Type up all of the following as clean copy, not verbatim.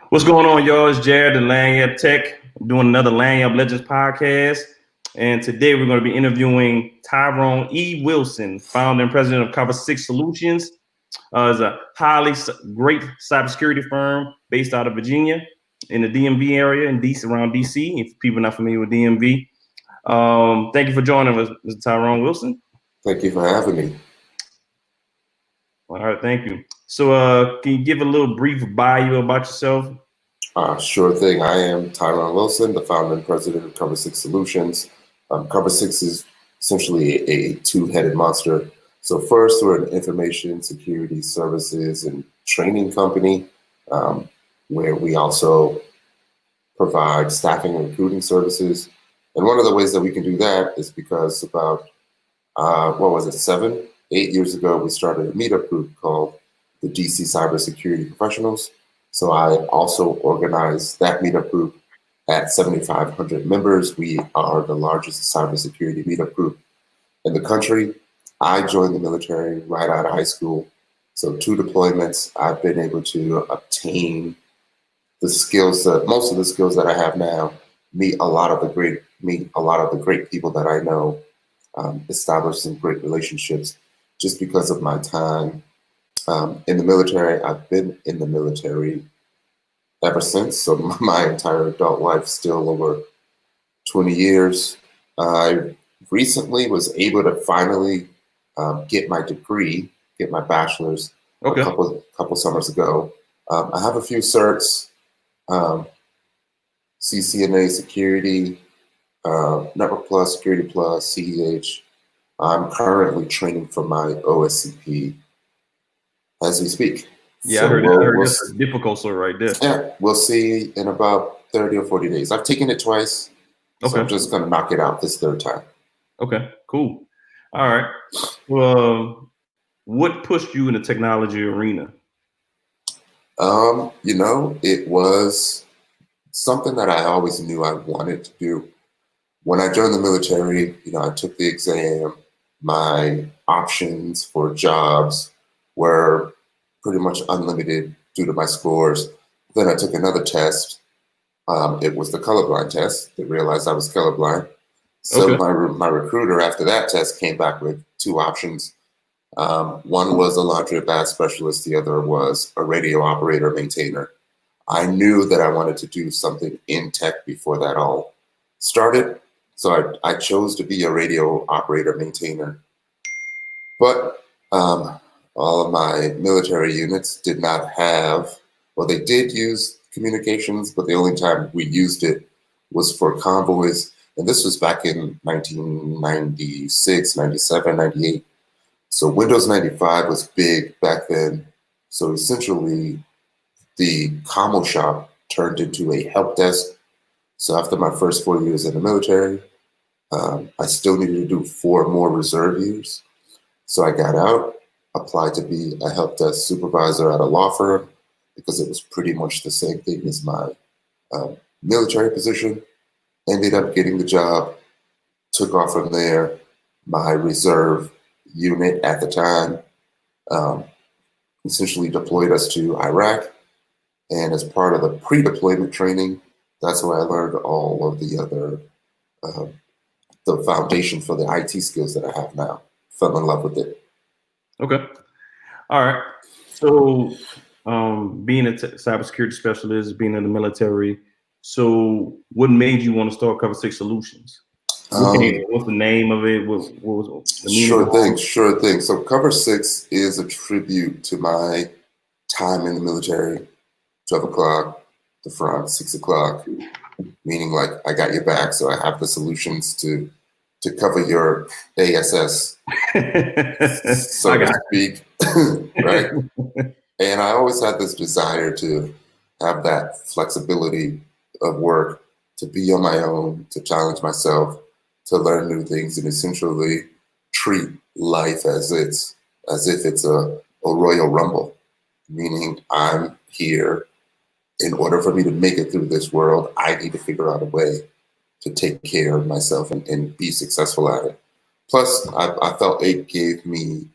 What's going on, y'all? It's Jared, the Lanyard Tech. I'm doing another Lanyard Legends podcast. And today we're going to be interviewing Tyrone E. Wilson, founder and president of Cover6 Solutions. It's a great cybersecurity firm based out of Virginia in the DMV area, in DC, around DC, if people are not familiar with DMV. Thank you for joining us, Mr. Tyrone Wilson. Thank you for having me. All right, thank you. So can you give a little brief bio about yourself? Sure thing. I am Tyrone Wilson, the founder and president of Cover6 Solutions. Cover6 is essentially a two-headed monster. So first, we're an information security services and training company, where we also provide staffing and recruiting services. And one of the ways that we can do that is because about, 7, 8 years ago, we started a MeetUp group called the DC Cybersecurity Professionals. So I also organized that meetup group at 7,500 members. We are the largest cybersecurity meetup group in the country. I joined the military right out of high school. So 2 deployments, I've been able to obtain the skills that most of the skills that I have now, meet a lot of the great people that I know, establish some great relationships just because of my time in the military. I've been in the military ever since, so my entire adult life, still over 20 years. I recently was able to finally get my degree, get my bachelor's a couple summers ago. I have a few certs, CCNA Security, Network Plus, Security Plus, CEH. I'm currently training for my OSCP as we speak. Yeah, I heard that's difficult, so right there. Yeah, we'll see in about 30 or 40 days. I've taken it twice, so I'm just going to knock it out this third time. Okay, cool. All right. Well, what pushed you in the technology arena? It was something that I always knew I wanted to do. When I joined the military, I took the exam. My options for jobs were pretty much unlimited due to my scores. Then I took another test. It was the colorblind test. They realized I was colorblind. So my recruiter after that test came back with 2 options. One was a laundry and bath specialist. The other was a radio operator maintainer. I knew that I wanted to do something in tech before that all started. So I chose to be a radio operator maintainer. But all of my military units did not have, they did use communications, but the only time we used it was for convoys. And this was back in 1996, 97, 98. So Windows 95 was big back then. So essentially, the commo shop turned into a help desk. So after my first 4 years in the military, I still needed to do 4 more reserve years. So I got out, applied to be a help desk supervisor at a law firm because it was pretty much the same thing as my military position. Ended up getting the job, took off from there. My reserve unit at the time essentially deployed us to Iraq. And as part of the pre-deployment training, that's where I learned all of the other, the foundation for the IT skills that I have now. Fell in love with it. Okay. All right. So being a cybersecurity specialist, being in the military, so what made you want to start Cover6 Solutions? What's the name of it? What was the meaning? Sure thing. So Cover6 is a tribute to my time in the military. 12 o'clock, the front, 6 o'clock, meaning like I got your back. So I have the solutions to cover your ASS, so to speak, right? And I always had this desire to have that flexibility of work, to be on my own, to challenge myself, to learn new things, and essentially treat life as if it's a Royal Rumble, meaning I'm here. In order for me to make it through this world, I need to figure out a way to take care of myself and be successful at it. Plus, I felt it gave me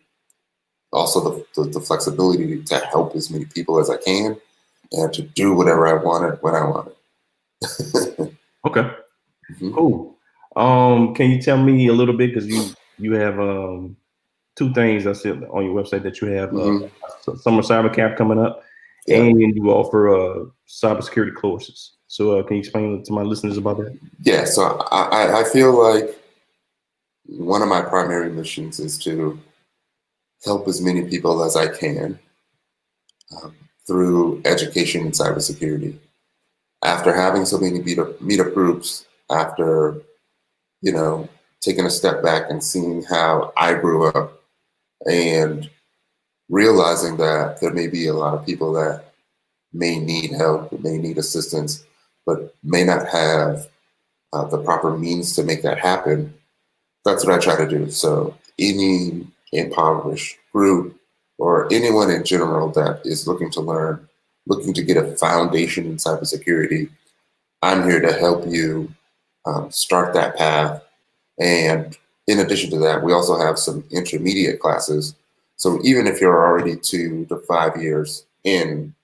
also the flexibility to help as many people as I can, and to do whatever I wanted when I wanted. Okay. Mhm. Cool. Can you tell me a little bit, because you have two things I said on your website, that you have Mhm. summer cyber camp coming up, Yeah. and you offer cybersecurity courses. So can you explain to my listeners about that? Yeah. So I feel like one of my primary missions is to help as many people as I can um, through education in cybersecurity. After having so many meetup groups, after you know taking a step back and seeing how I grew up, and realizing that there may be a lot of people that may need help, may need assistance, but may not have the proper means to make that happen. That's what I try to do. So any impoverished group or anyone in general that is looking to learn, looking to get a foundation in cybersecurity, I'm here to help you start that path. And in addition to that, we also have some intermediate classes. So even if you're already 2 to 5 years in,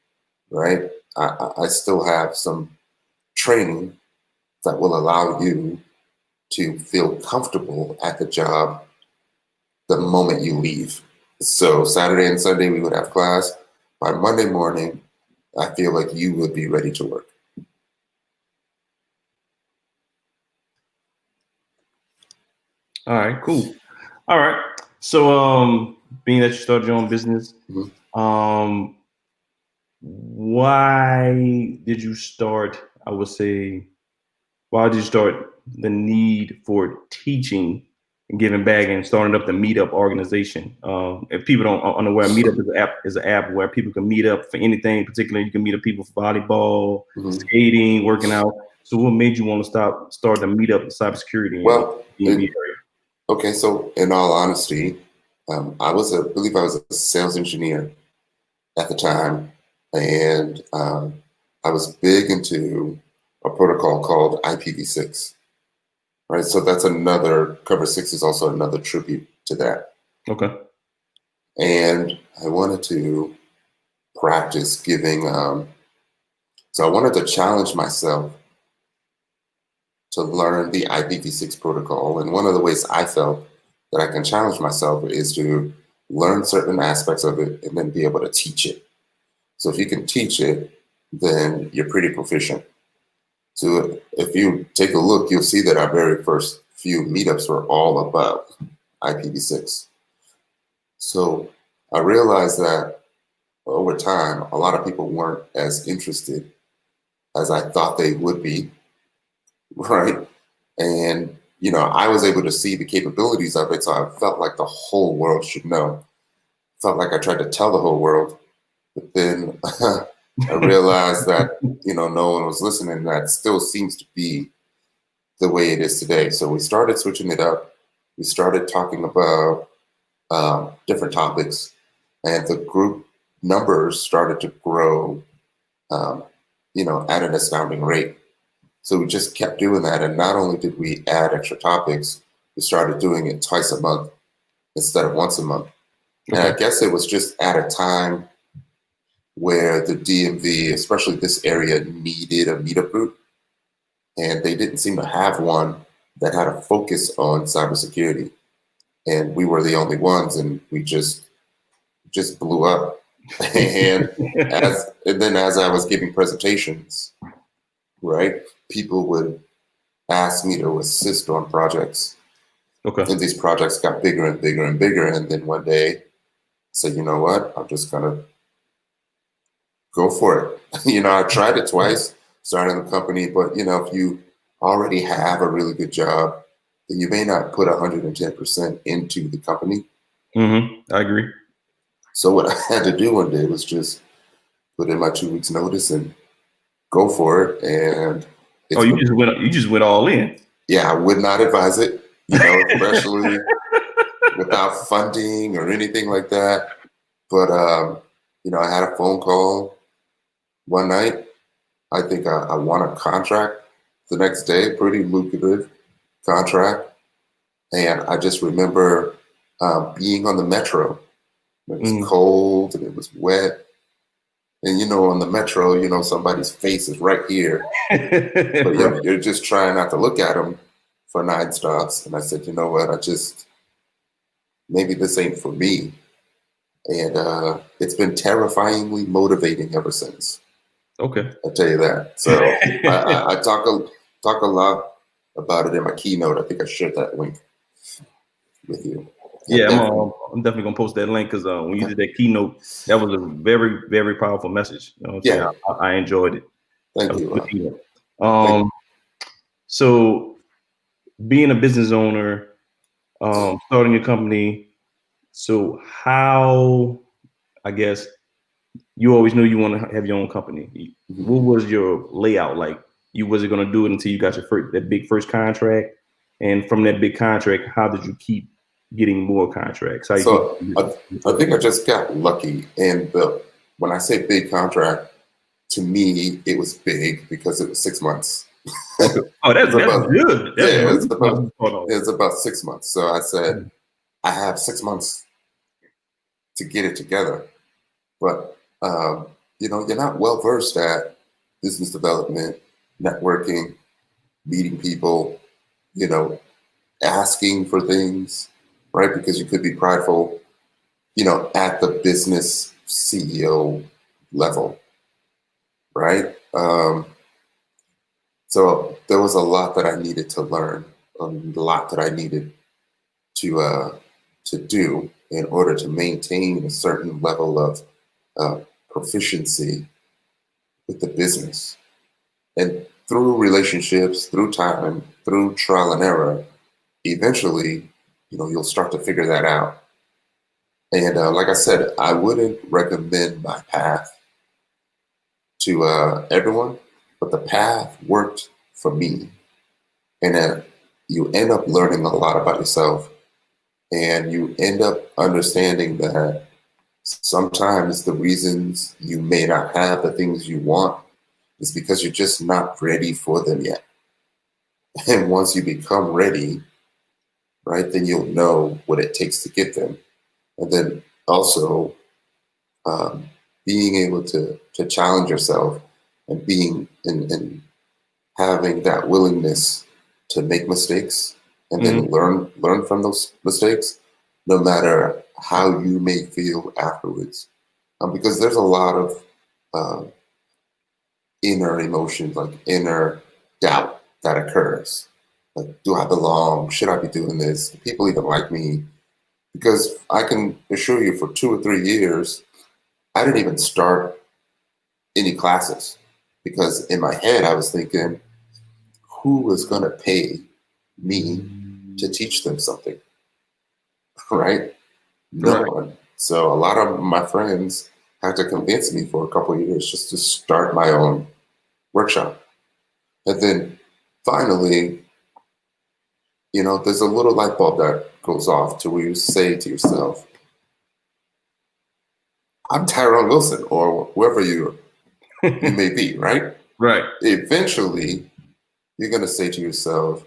right, I still have some training that will allow you to feel comfortable at the job the moment you leave. So Saturday and Sunday we would have class. By Monday morning, I feel like you would be ready to work. All right, cool. All right. So being that you started your own business, Mhm. um, why did you start? I would say, why did you start the need for teaching and giving back and starting up the MeetUp organization? If people don't unaware, MeetUp is an app where people can meet up for anything. Particularly, you can meet up people for volleyball, Mhm. skating, working out. So, what made you want to start the MeetUp in cybersecurity in Well, the DMV area? okay. So in all honesty, I believe I was a sales engineer at the time, and I was big into a protocol called IPv6. Right. So that's another Cover6 is also another tribute to that. Okay. And I wanted to practice giving. So I wanted to challenge myself to learn the IPv6 protocol. And one of the ways I felt that I can challenge myself is to learn certain aspects of it and then be able to teach it. So if you can teach it, then you're pretty proficient. So if you take a look, you'll see that our very first few meetups were all about IPv6. So I realized that over time, a lot of people weren't as interested as I thought they would be, right? And, I was able to see the capabilities of it. So I felt like the whole world should know. Felt like I tried to tell the whole world, but then I realized that, no one was listening. That still seems to be the way it is today. So we started switching it up. We started talking about different topics, and the group numbers started to grow, um, at an astounding rate. So we just kept doing that. And not only did we add extra topics, we started doing it twice a month instead of once a month. And Okay. I guess it was just at a time where the DMV, especially this area, needed a meetup group. And they didn't seem to have one that had a focus on cybersecurity. And we were the only ones, and we just blew up. and then as I was giving presentations, right, people would ask me to assist on projects. Okay. And these projects got bigger and bigger and bigger. And then one day I said, you know what? I'm just going to go for it. I tried it twice, starting the company, but if you already have a really good job, then you may not put 110% into the company. I agree. So what I had to do one day was just put in my 2 weeks notice and go for it. And Oh, it's been, you just went all in. yeah, I would not advise it, especially without funding or anything like that. But, I had a phone call one night. I think I won a contract the next day, pretty lucrative contract. And I just remember being on the metro. It was Mm. cold and it was wet. And on the metro, somebody's face is right here, but Right. you're just trying not to look at them for 9 stops. And I said, you know what? Maybe this ain't for me. And it's been terrifyingly motivating ever since. Okay. I'll tell you that. So I talk a lot about it in my keynote. I think I shared that link with you. And Yeah, definitely. I'm definitely gonna post that link because when you Okay. did that keynote, that was a very, very powerful message. You know what I'm saying? Yeah. I enjoyed it. That Thank was you, a good Ron. keynote. Thank So being a business owner, starting your company, so how, I guess, you always knew you want to have your own company. you. What was your layout like? You wasn't gonna do it until you got your that big first contract, and from that big contract, how did you keep getting more contracts? How you So I keep? think I just got lucky. And when I say big contract, to me, it was big because it was 6 months. Okay. Oh, It's that's about, good. That's yeah, really good. Hold on. it's about 6 months. So I said, I have 6 months to get it together. But, you're not well versed at business development, networking, meeting people, you know, asking for things, right? Because you could be prideful, at the business CEO level, right? So there was a lot that I needed to learn, a lot that I needed to do in order to maintain a certain level of proficiency with the business. And through relationships, through time, through trial and error, eventually, you'll start to figure that out. And like I said, I wouldn't recommend my path to everyone, but the path worked for me. And you end up learning a lot about yourself, and you end up understanding that sometimes the reasons you may not have the things you want is because you're just not ready for them yet. And once you become ready, right, then you'll know what it takes to get them. And then also um, being able to challenge yourself and being and having that willingness to make mistakes and Mhm. then learn from those mistakes, no matter how you may feel afterwards. Because there's a lot of uh, inner emotions, like inner doubt that occurs. Like, do I belong? Should I be doing this? Do people even like me? Because I can assure you, for 2 or 3 years, I didn't even start any classes because in my head I was thinking, who is going to pay me to teach them something, right? No Right. one. So a lot of my friends had to convince me for a couple of years just to start my own workshop. And then finally, there's a little light bulb that goes off to where you say to yourself, I'm Tyrone Wilson, or whoever you may be, right? Right. Eventually, you're going to say to yourself,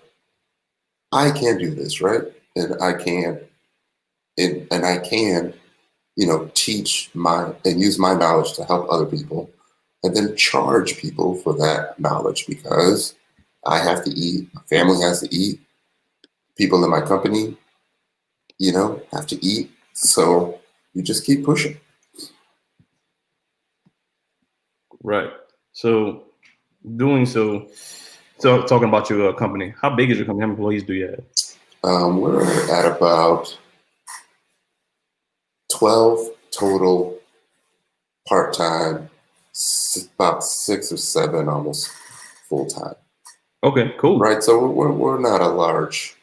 I can do this, right? And I can, teach and use my knowledge to help other people, and then charge people for that knowledge because I have to eat, my family has to eat, people in my company, have to eat. So you just keep pushing. Right. So doing so talking about your company, how big is your company? How many employees do you have? We're at about 12 total part-time, about 6 or 7 almost full-time. Okay, cool. Right. So we're not a large,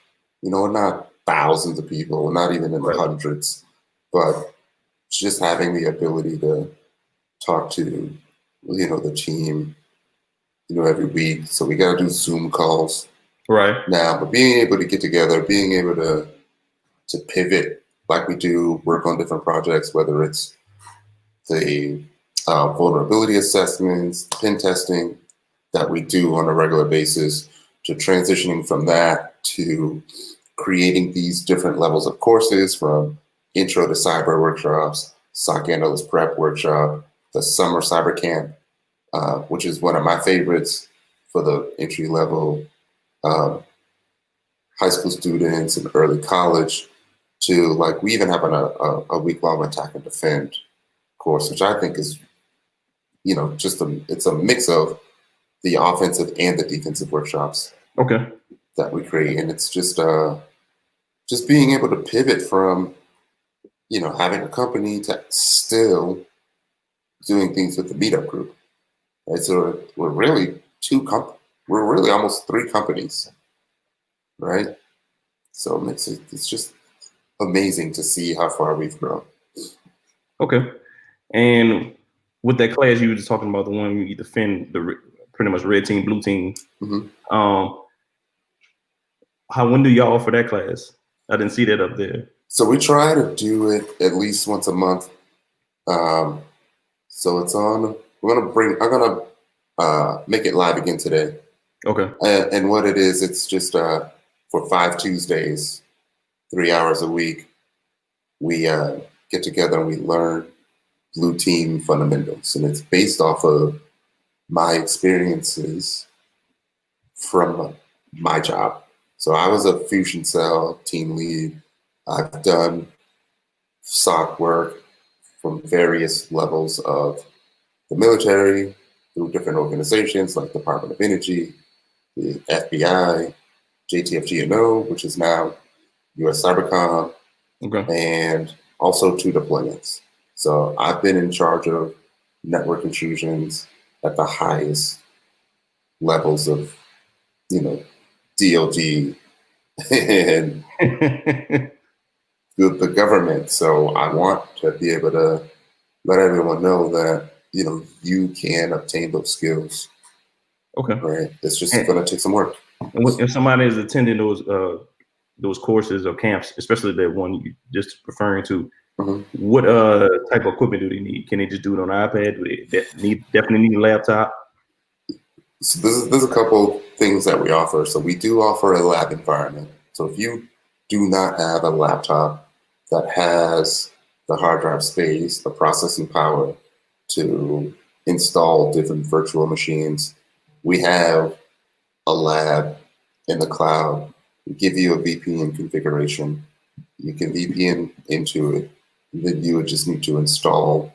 we're not thousands of people, we're not even in the Right. hundreds, but just having the ability to talk to, the team, every week. So we got to do Zoom calls Right. now, but being able to get together, being able to pivot like we do, work on different projects, whether it's the vulnerability assessments, pen testing that we do on a regular basis, to transitioning from that to creating these different levels of courses from intro to cyber workshops, SOC analyst prep workshop, the summer cyber camp, which is one of my favorites for the entry level high school students and early college, to like we even have a week-long attack and defend course, which I think is, just it's a mix of the offensive and the defensive workshops Okay. that we create. And it's just being able to pivot from, having a company to still doing things with the meetup group. Right? So we're really we're really almost 3 companies, right? So it's just amazing to see how far we've grown. Okay. And with that class you were just talking about, the one you defend pretty much red team, blue team. Mm-hmm. When do y'all offer that class? I didn't see that up there. So we try to do it at least once a month. So it's on. I'm gonna make it live again today. Okay. And what it is, it's just for 5 Tuesdays, 3 hours a week. We get together and we learn blue team fundamentals, and it's based off of my experiences from my job. So I was a fusion cell team lead. I've done SOC work from various levels of the military through different organizations like Department of Energy, the FBI, JTF-GNO, which is now US Cybercom, Okay. and also 2 deployments. So I've been in charge of network intrusions at the highest levels of, DOD and the government. So I want to be able to let everyone know that, you can obtain those skills. Okay. Right. It's just going to take some work. And if somebody is attending those courses or camps, especially that one you just referring to, mm-hmm. What type of equipment do they need? Can they just do it on an iPad? Do they definitely need a laptop? So there's a couple things that we offer. So we do offer a lab environment. So if you do not have a laptop that has the hard drive space, the processing power to install different virtual machines, we have a lab in the cloud. We give you a VPN configuration. You can VPN into it. Then you would just need to install,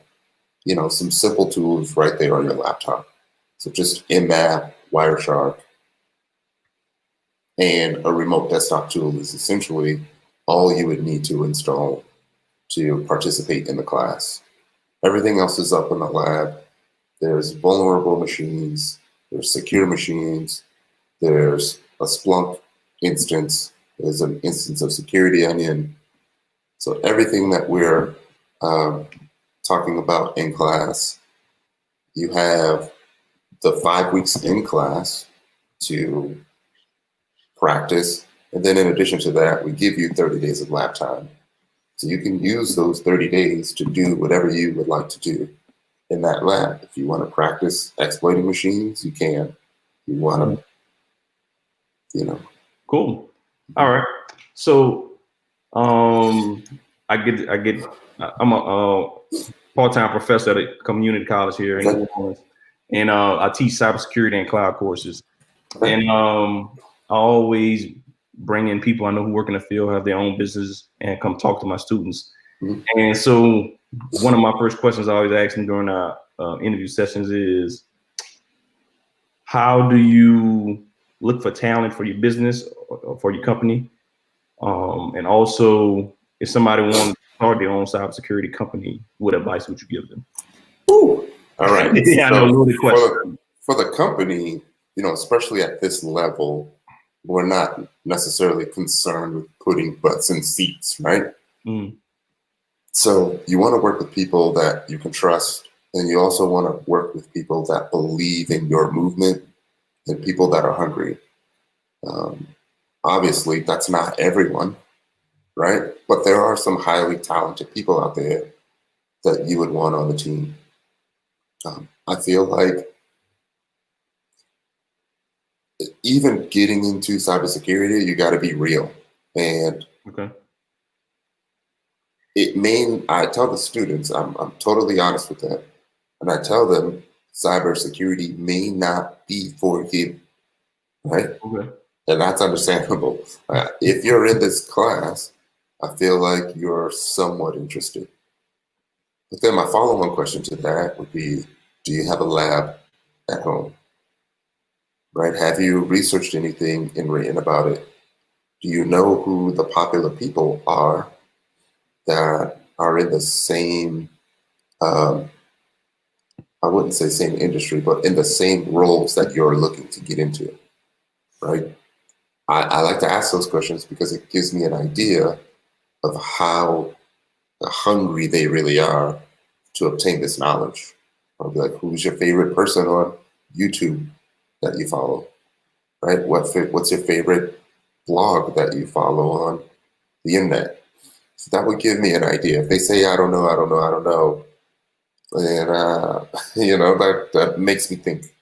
some simple tools right there on your laptop. So just Mmap, Wireshark, and a remote desktop tool is essentially all you would need to install to participate in the class. Everything else is up in the lab. There's vulnerable machines, there's secure machines, there's a Splunk instance, there's an instance of Security Onion. So everything that we're talking about in class, you have the 5 weeks in class to practice. And then in addition to that, we give you 30 days of lab time. So you can use those 30 days to do whatever you would like to do in that lab. If you want to practice exploiting machines, you can. You want to, Cool. All right. So I'm a part-time professor at a community college here in New Orleans, and I teach cybersecurity and cloud courses. And I always bring in people I know who work in the field, have their own business, and come talk to my students. Mm-hmm. And so one of my first questions I always ask them during our interview sessions is, how do you look for talent for your business or for your company? And also, if somebody wants to start their own cybersecurity company, what advice would you give them? Ooh. All right. Yeah, so I know, really question. For the company, especially at this level, we're not necessarily concerned with putting butts in seats, right? Mm. So you want to work with people that you can trust, and you also want to work with people that believe in your movement and people that are hungry. Obviously, that's not everyone, right? But there are some highly talented people out there that you would want on the team. I feel like even getting into cybersecurity, you got to be real. And okay. I tell the students, I'm totally honest with that. and I tell them cybersecurity may not be for you, right? Okay. And that's understandable. If you're in this class, I feel like you're somewhat interested. But then my follow-on question to that would be, do you have a lab at home? Right? Have you researched anything and written about it? Do you know who the popular people are that are in the same, um, I wouldn't say same industry, but in the same roles that you're looking to get into, right? I like to ask those questions because it gives me an idea of how hungry they really are to obtain this knowledge. I'll be like, who's your favorite person on YouTube that you follow, right? What's your favorite blog that you follow on the internet? So that would give me an idea. If they say, I don't know, I don't know, I don't know, and that makes me think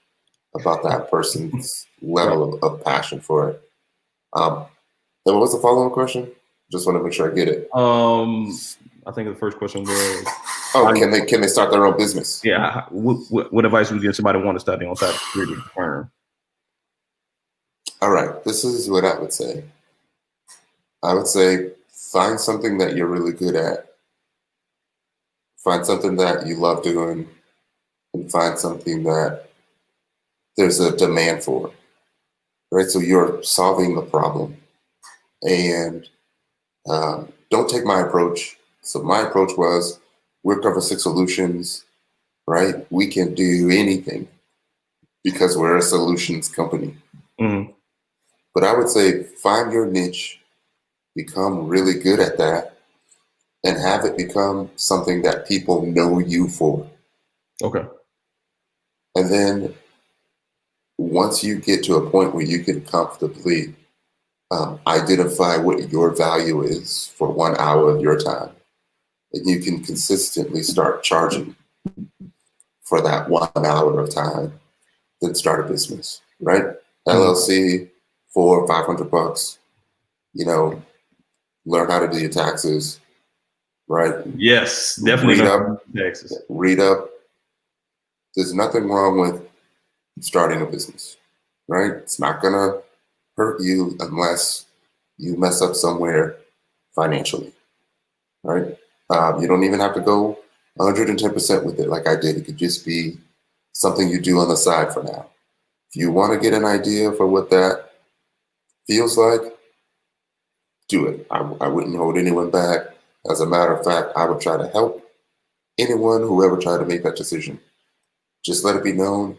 about that person's Right. level of passion for it. Then what was the following question? Just want to make sure I get it. I think the first question was, Oh, can they start their own business? yeah, what advice would you give somebody who want to start their own cybersecurity firm? All right, this is what I would say. I would say find something that you're really good at. Find something that you love doing, and find something that there's a demand for, right? So you're solving the problem. And don't take my approach. So my approach was, we're Cover6 Solutions, right? We can do anything because we're a solutions company. Mm-hmm. But I would say find your niche, become really good at that, and have it become something that people know you for. Okay. And then once you get to a point where you can comfortably identify what your value is for 1 hour of your time, and you can consistently start charging for that 1 hour of time, then start a business, right? LLC, $400-500, learn how to do your taxes, right? Yes, definitely Read not up, Texas. read up. There's nothing wrong with starting a business, right? It's not gonna hurt you unless you mess up somewhere financially, right? You don't even have to go 110% with it like I did. It could just be something you do on the side for now. If you want to get an idea for what that feels like, do it. I wouldn't hold anyone back. As a matter of fact, I would try to help anyone who ever tried to make that decision. Just let it be known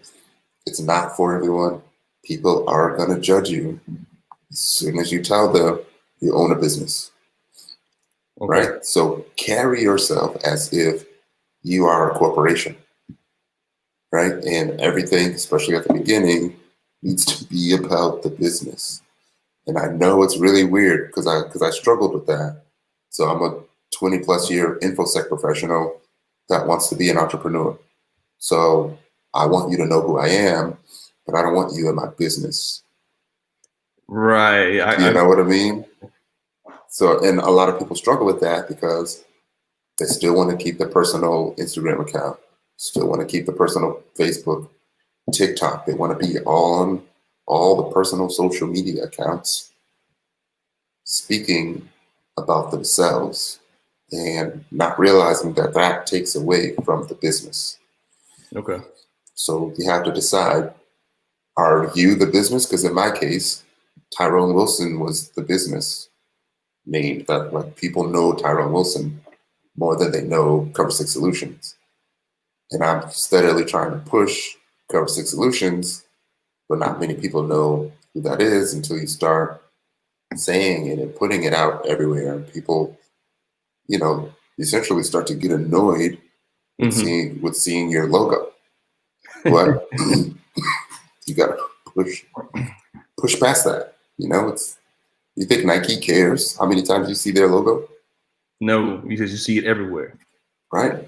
it's not for everyone. People are going to judge you as soon as you tell them you own a business, Okay. right? So carry yourself as if you are a corporation, right? And everything, especially at the beginning, needs to be about the business. And I know it's really weird because I struggled with that. So I'm a 20+ year InfoSec professional that wants to be an entrepreneur. So I want you to know who I am, but I don't want you in my business. Right. You know what I mean? So, and a lot of people struggle with that because they still want to keep their personal Instagram account, still want to keep the personal Facebook, TikTok. They want to be on all the personal social media accounts speaking about themselves and not realizing that that takes away from the business. Okay. So you have to decide, are you the business? Because in my case, Tyrone Wilson was the business name that, like, people know Tyrone Wilson more than they know Cover6 Solutions. And I'm steadily trying to push Cover6 Solutions, but not many people know who that is until you start saying it and putting it out everywhere. And people, essentially start to get annoyed with seeing your logo. But you gotta push past that. You think Nike cares how many times you see their logo? No, because you see it everywhere. Right.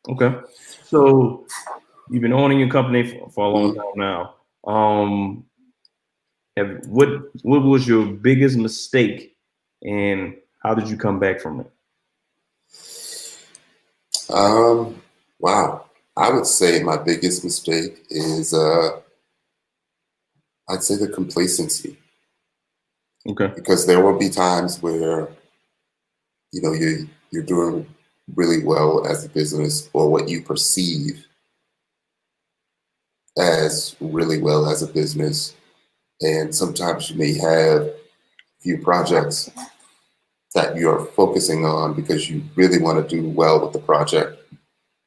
Okay. So you've been owning your company for a long time now. What was your biggest mistake, and how did you come back from it? Wow. I would say my biggest mistake is I'd say the complacency, Okay. because there will be times where you're doing really well as a business, or what you perceive as really well as a business, and sometimes you may have a few projects that you're focusing on because you really want to do well with the project,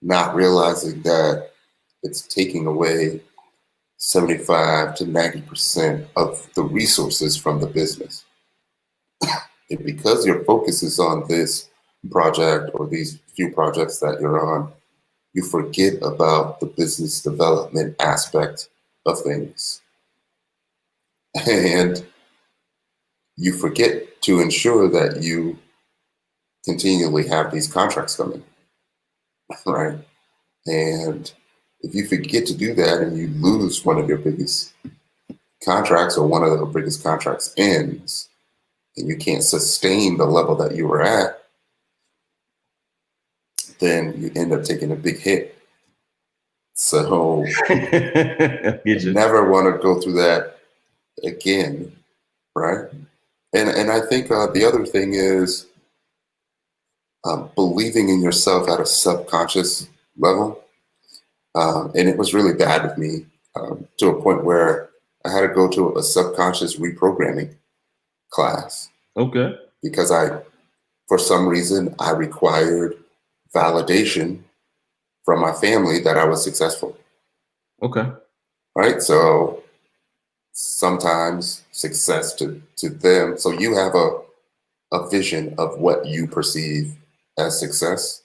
not realizing that it's taking away 75 to 90% of the resources from the business. And because your focus is on this project or these few projects that you're on, you forget about the business development aspect of things. And you forget to ensure that you continually have these contracts coming, right? And if you forget to do that and you lose one of your biggest contracts, or one of the biggest contracts ends, and you can't sustain the level that you were at, then you end up taking a big hit. So you never want to go through that again, right? And I think the other thing is believing in yourself at a subconscious level. And it was really bad with me, to a point where I had to go to a subconscious reprogramming class. Okay. Because for some reason, I required validation from my family that I was successful. Okay. Right? So sometimes success to them. So you have a vision of what you perceive as success.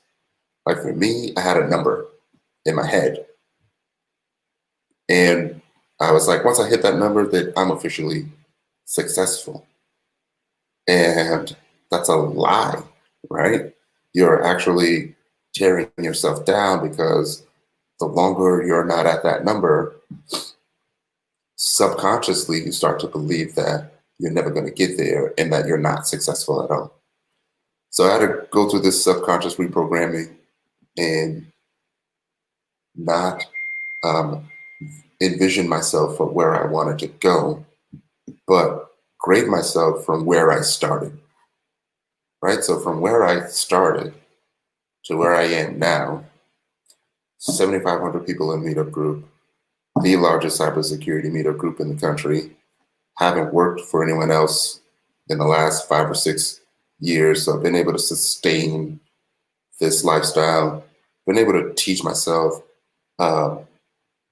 Like for me, I had a number in my head. And I was like, once I hit that number, that I'm officially successful. And that's a lie, right? You're actually tearing yourself down, because the longer you're not at that number, subconsciously you start to believe that you're never going to get there and that you're not successful at all. So I had to go through this subconscious reprogramming and not envision myself for where I wanted to go, but grade myself from where I started. Right? So from where I started to where I am now, 7,500 people in MeetUp group, the largest cybersecurity meetup group in the country. Haven't worked for anyone else in the last 5 or 6 years. So I've been able to sustain this lifestyle, been able to teach myself all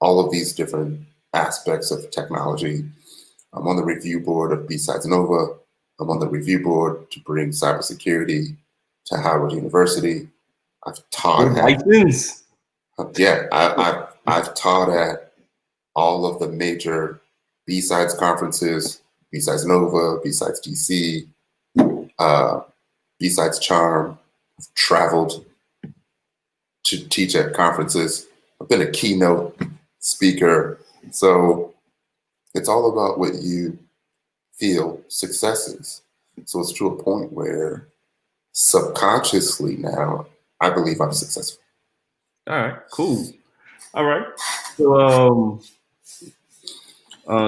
of these different aspects of technology. I'm on the review board of B-Sides Nova. I'm on the review board to bring cybersecurity to Howard University. I've taught at, I've taught at all of the major B-Sides conferences, B-Sides Nova, B-Sides DC, B-Sides Charm. I've traveled to teach at conferences. I've been a keynote speaker. So it's all about what you feel success is. So it's to a point where subconsciously now I believe I'm successful. All right, cool. All right. So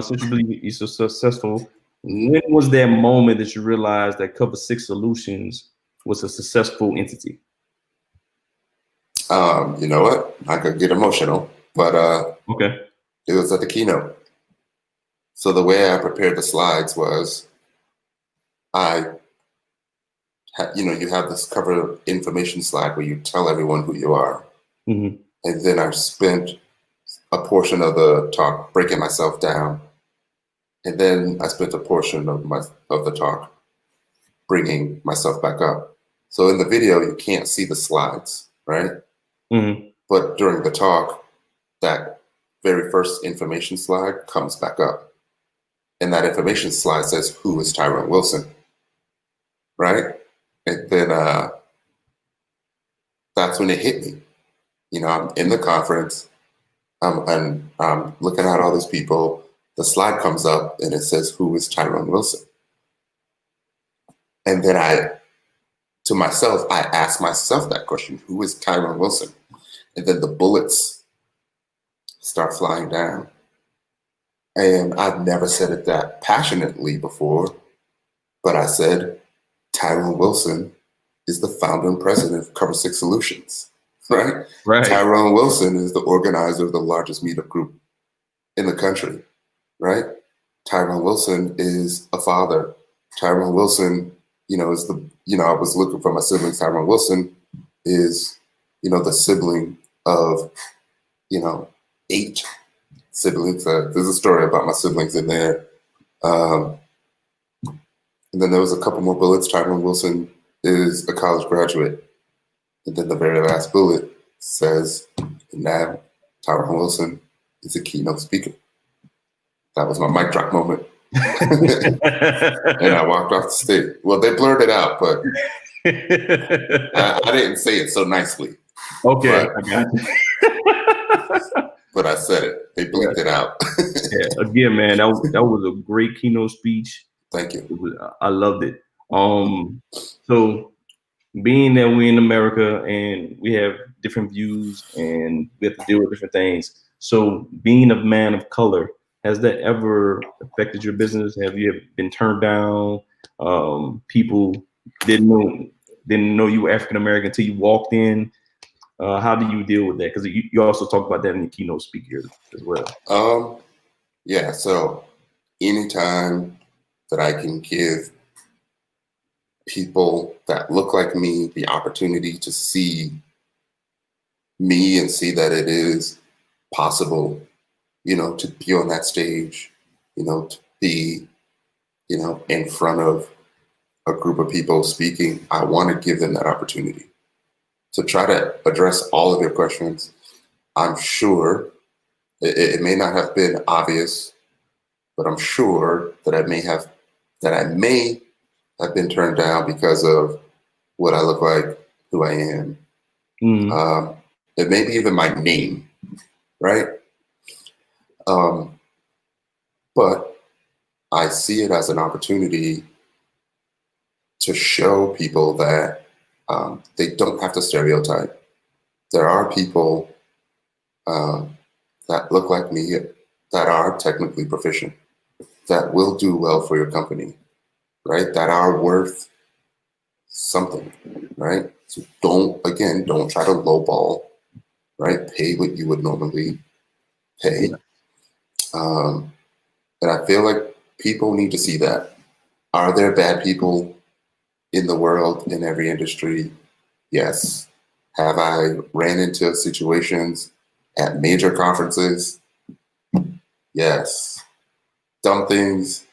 since you believe you're so successful, when was that moment that you realized that Cover6 Solutions was a successful entity? You know what? I could get emotional, but okay. It was at the keynote. So the way I prepared the slides was you have this cover information slide where you tell everyone who you are. Mm-hmm. And then I spent a portion of the talk breaking myself down. And then I spent a portion of the talk bringing myself back up. So in the video, you can't see the slides, right? Mm-hmm. But during the talk, that very first information slide comes back up. And that information slide says, who is Tyrone Wilson? Right? And then that's when it hit me. I'm in the conference, and I'm looking at all these people. The slide comes up and it says, who is Tyrone Wilson? And then to myself, I asked myself that question: who is Tyrone Wilson? And then the bullets start flying down. And I've never said it that passionately before, but I said, Tyrone Wilson is the founder and president of Cover6 Solutions, right? Right. Tyrone Wilson is the organizer of the largest meetup group in the country, right? Tyrone Wilson is a father. Tyrone Wilson, is I was looking for my siblings. Tyrone Wilson is, the sibling of, 8 siblings. There's a story about my siblings in there. And then there was a couple more bullets. Tyrone Wilson is a college graduate. And then the very last bullet says, and now Tyrone Wilson is a keynote speaker. That was my mic drop moment. And I walked off the stage. Well, they blurred it out, but I didn't say it so nicely. Okay, I got you. But I said it. They bleeped it out. Yeah, again, man, that was a great keynote speech. Thank you. I loved it. So being that we're in America and we have different views and we have to deal with different things. So being a man of color, has that ever affected your business? Have you ever been turned down? People didn't know you were African American until you walked in. How do you deal with that? Because you also talk about that in the keynote speaker as well. Yeah. So anytime that I can give people that look like me the opportunity to see me and see that it is possible, to be on that stage, to be, in front of a group of people speaking, I want to give them that opportunity to try to address all of your questions. I'm sure it may not have been obvious, but I'm sure that I may have been turned down because of what I look like, who I am. Mm. And maybe even my name, right? But I see it as an opportunity to show people that they don't have to stereotype. There are people that look like me that are technically proficient, that will do well for your company, right? That are worth something, right? So don't try to lowball, right? Pay what you would normally pay. And I feel like people need to see that. Are there bad people in the world, in every industry? Yes. Have I ran into situations at major conferences? Yes. Dumb things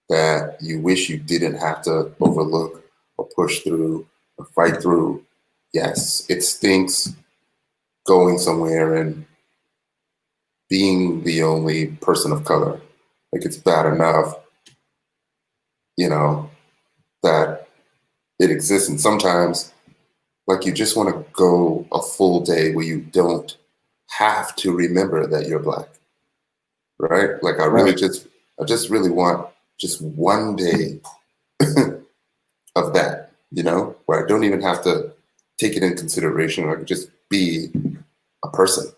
that you wish you didn't have to overlook or push through or fight through. Yes. It stinks going somewhere and being the only person of color. Like, it's bad enough, that it exists. And sometimes, like, you just want to go a full day where you don't have to remember that you're Black, right? Like, I just really want just one day of that, where I don't even have to take it in consideration. I can just be a person.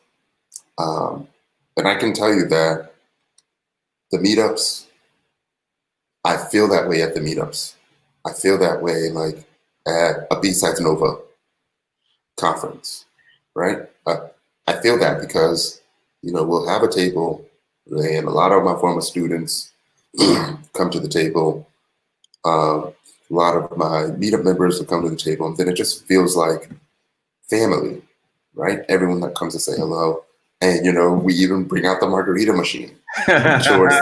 And I can tell you that the meetups, I feel that way at the meetups. I feel that way, like, at a B-Sides Nova conference, right? I feel that because, we'll have a table and a lot of my former students come to the table. A lot of my meetup members will come to the table, and then it just feels like family, right? Everyone that comes to say hello. And, we even bring out the margarita machine towards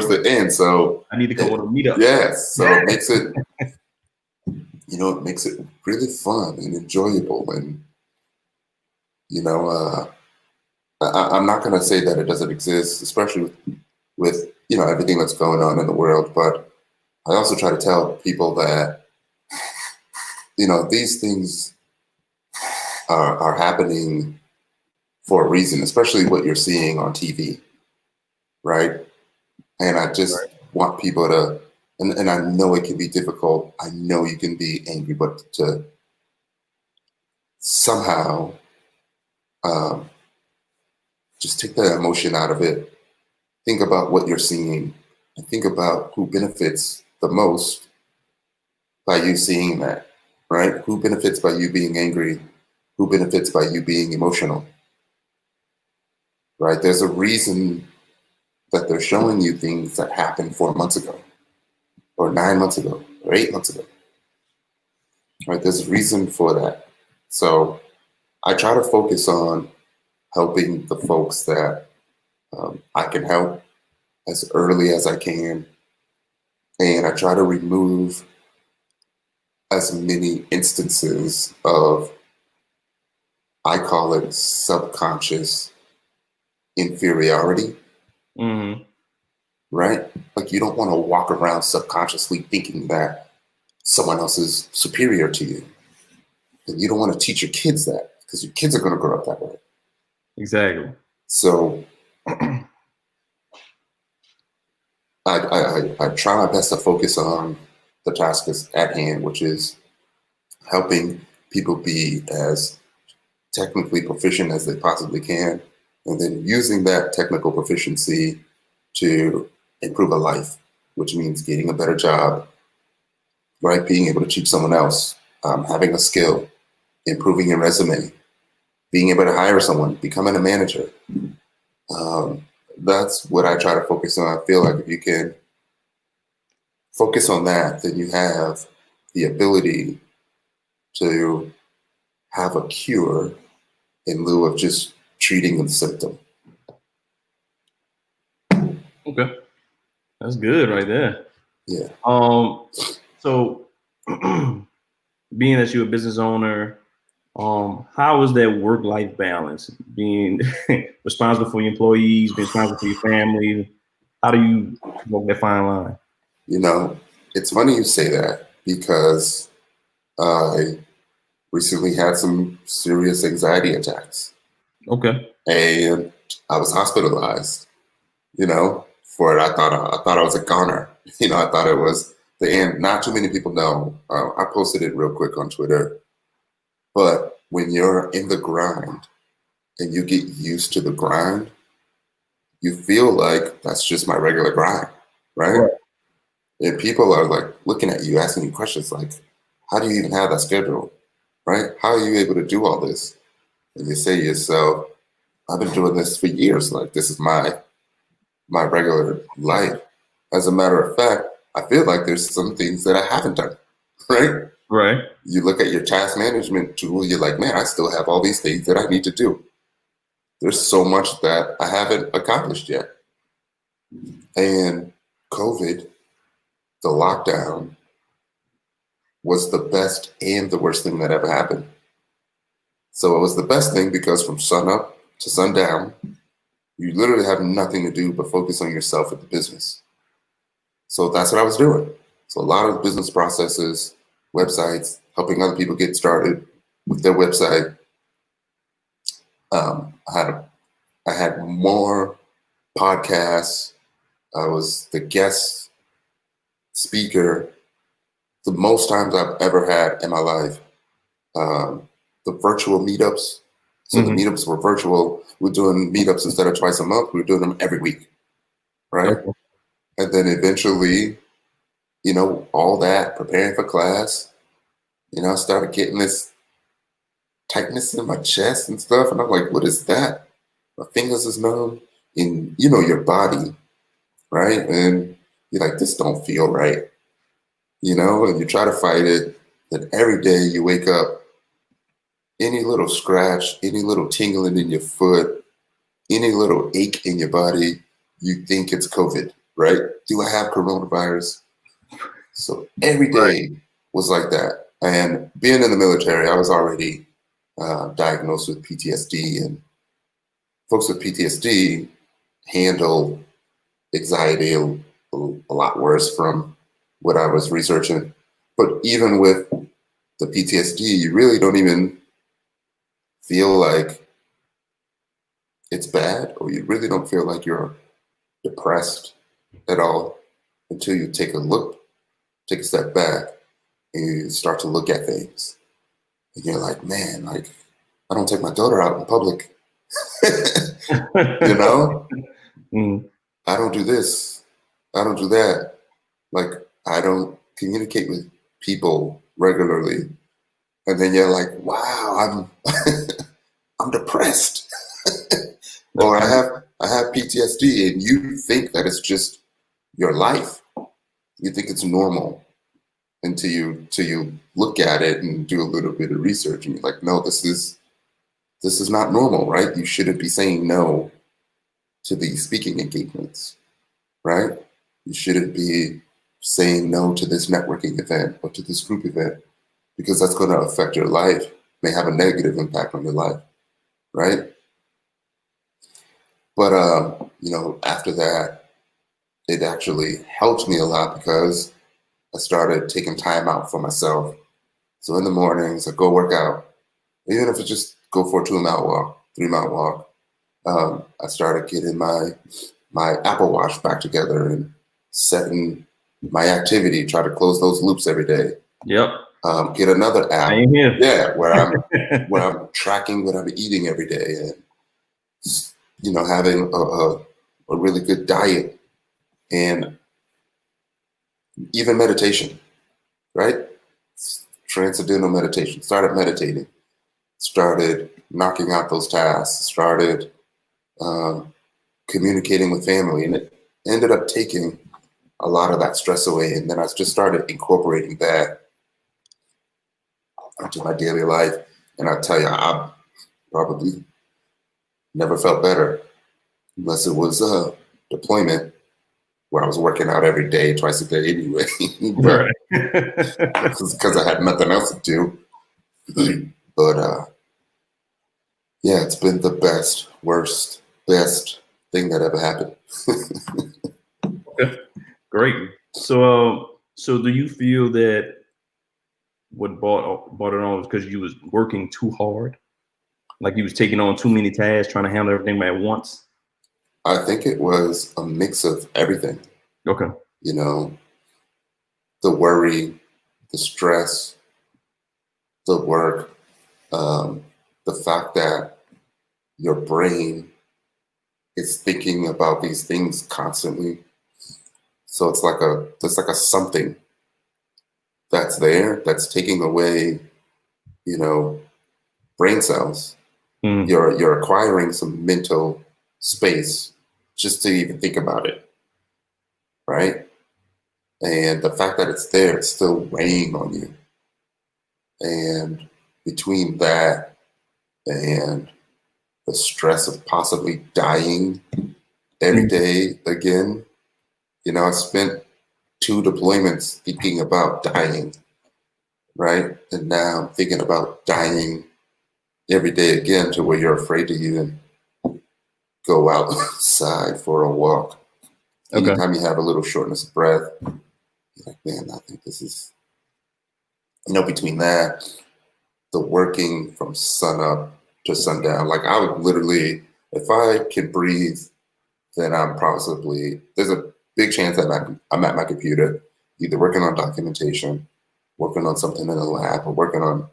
the end. So I need to come on a meetup. Yes. So it makes it, it makes it really fun and enjoyable. And, I'm not going to say that it doesn't exist, especially with everything that's going on in the world. But I also try to tell people that, these things are happening for a reason, especially what you're seeing on TV, right? And I just want people to and I know it can be difficult. I know you can be angry, but to somehow um, just take the emotion out of it. Think about what you're seeing and think about who benefits the most by you seeing that, right? Who benefits by you being angry? Who benefits by you being emotional, right? There's a reason that they're showing you things that happened 4 months ago, or 9 months ago, or 8 months ago, right? There's a reason for that. So I try to focus on helping the folks that I can help as early as I can. And I try to remove as many instances of, I call it subconscious inferiority, Mm-hmm. right? Like you don't want to walk around subconsciously thinking that someone else is superior to you. And you don't want to teach your kids that because your kids are going to grow up that way. Exactly. So I try my best to focus on the task at hand, which is helping people be as technically proficient as they possibly can, and then using that technical proficiency to improve a life, which means getting a better job, right? Being able to teach someone else, having a skill, improving your resume, being able to hire someone, becoming a manager. Um, that's what I try to focus on. I feel like if you can focus on that, then you have the ability to have a cure in lieu of just treating the symptom. Okay. That's good right there. Yeah. So being that you're a business owner, how is that work-life balance? Being responsible for your employees, being responsible for your family. How do you walk that fine line? You know, it's funny you say that because I recently had some serious anxiety attacks Okay. and I was hospitalized, for it. I thought I was a goner. I thought it was the end. Not too many people know. I posted it real quick on Twitter. But when you're in the grind and you get used to the grind, you feel like that's just my regular grind, right? Right. And people are like looking at you, asking you questions like, how do you even have that schedule, right? How are you able to do all this? And you say to yourself, I've been doing this for years. Like this is my regular life. As a matter of fact, I feel like there's some things that I haven't done, right? Right. You look at your task management tool, you're like, man, I still have all these things that I need to do. There's so much that I haven't accomplished yet. And COVID, the lockdown, was the best and the worst thing that ever happened. So it was the best thing because from sun up to sundown, you literally have nothing to do but focus on yourself and the business. So that's what I was doing. So a lot of business processes, websites, helping other people get started with their website. I had more podcasts. I was the guest speaker the most times I've ever had in my life. The virtual meetups. So the Mm-hmm. meetups were virtual. We're doing meetups instead of twice a month. We're doing them every week, right? Okay. And then eventually, all that preparing for class, I started getting this tightness in my chest and stuff. And I'm like, what is that? My fingers is numb in, your body, right? And you're like, this don't feel right, and you try to fight it. And every day you wake up, any little scratch, any little tingling in your foot, any little ache in your body, you think it's COVID, right? Do I have coronavirus? So every Right. day was like that. And being in the military, I was already diagnosed with PTSD, and folks with PTSD handle anxiety a lot worse from what I was researching. But even with the PTSD, you really don't even feel like it's bad, or you really don't feel like you're depressed at all until you take a look take a step back and you start to look at things. And you're like, man, like, I don't take my daughter out in public. You know? Mm. I don't do this. I don't do that. Like, I don't communicate with people regularly. And then you're like, wow, I'm depressed. Or I have PTSD, and you think that it's just your life. You think it's normal until you look at it and do a little bit of research, and you're like, no, this is not normal, right? You shouldn't be saying no to these speaking engagements, right? You shouldn't be saying no to this networking event or to this group event, because that's going to affect your life, may have a negative impact on your life, right? But after that, it actually helped me a lot because I started taking time out for myself. So in the mornings, I go work out, even if it's just go for a 2-mile walk, 3-mile walk. I started getting my Apple Watch back together and setting my activity, try to close those loops every day. Yep. Get another app, Same here. yeah, where I'm tracking what I'm eating every day, and having a really good diet, and even meditation, right? Transcendental meditation. Started meditating, started knocking out those tasks, started communicating with family, and it ended up taking a lot of that stress away. And then I just started incorporating that into my daily life. And I tell you, I probably never felt better, unless it was a deployment where I was working out every day, twice a day anyway, but because I had nothing else to do. But yeah, it's been the best thing that ever happened. Okay. Great. So do you feel that what brought it on was because you was working too hard? Like you was taking on too many tasks, trying to handle everything at once? I think it was a mix of everything. Okay. The worry, the stress, the work, the fact that your brain is thinking about these things constantly. So it's like a something that's there that's taking away, brain cells. Mm. You're acquiring some mental space just to even think about it, right? And the fact that it's there, it's still weighing on you. And between that and the stress of possibly dying every day again, I spent 2 deployments thinking about dying, right? And now I'm thinking about dying every day again, to where you're afraid to even go outside for a walk. Okay. Anytime you have a little shortness of breath, you're like, man, I think this is, between that, the working from sun up to sundown, like I would literally, if I can breathe, then there's a big chance that I'm at my computer, either working on documentation, working on something in the lab, or working on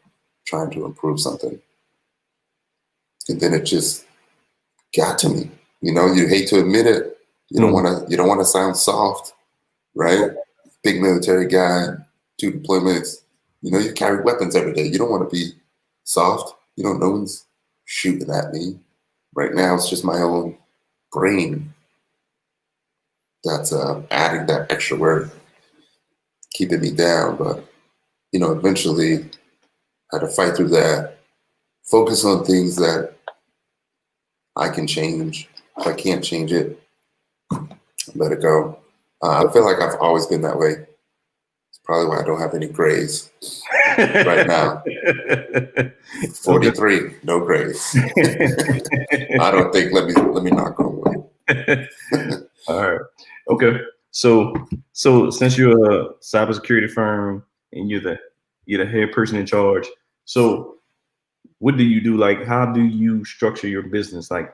trying to improve something. And then it just got to me. You hate to admit it. You don't want to sound soft, right? Big military guy, 2 deployments. You carry weapons every day. You don't want to be soft. No one's shooting at me. Right now, it's just my own brain that's adding that extra word, keeping me down. But, eventually I had to fight through that, focus on things that I can change. If I can't change it, let it go. I feel like I've always been that way. It's probably why I don't have any grays right now. 43, okay. No grays. I don't think. Let me knock on wood. All right. Okay. So since you're a cybersecurity firm and you're the head person in charge, so what do you do? Like, how do you structure your business? Like,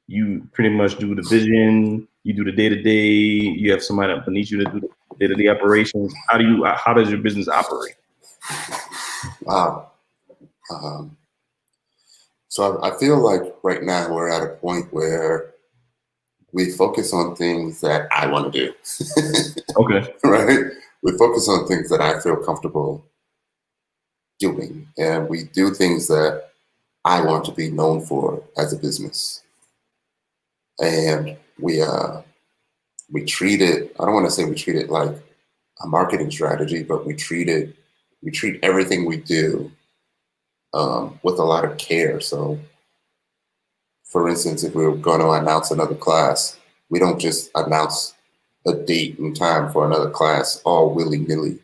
you pretty much do the vision, you do the day-to-day, you have somebody beneath you to do day-to-day operations? How does your business operate? Wow. So I feel like right now we're at a point where we focus on things that I want to do. Okay. Right? We focus on things that I feel comfortable doing, and we do things that I want to be known for as a business. And we treat it, I don't want to say we treat it like a marketing strategy, but we treat everything we do with a lot of care. So for instance, if we were going to announce another class, we don't just announce a date and time for another class all willy-nilly,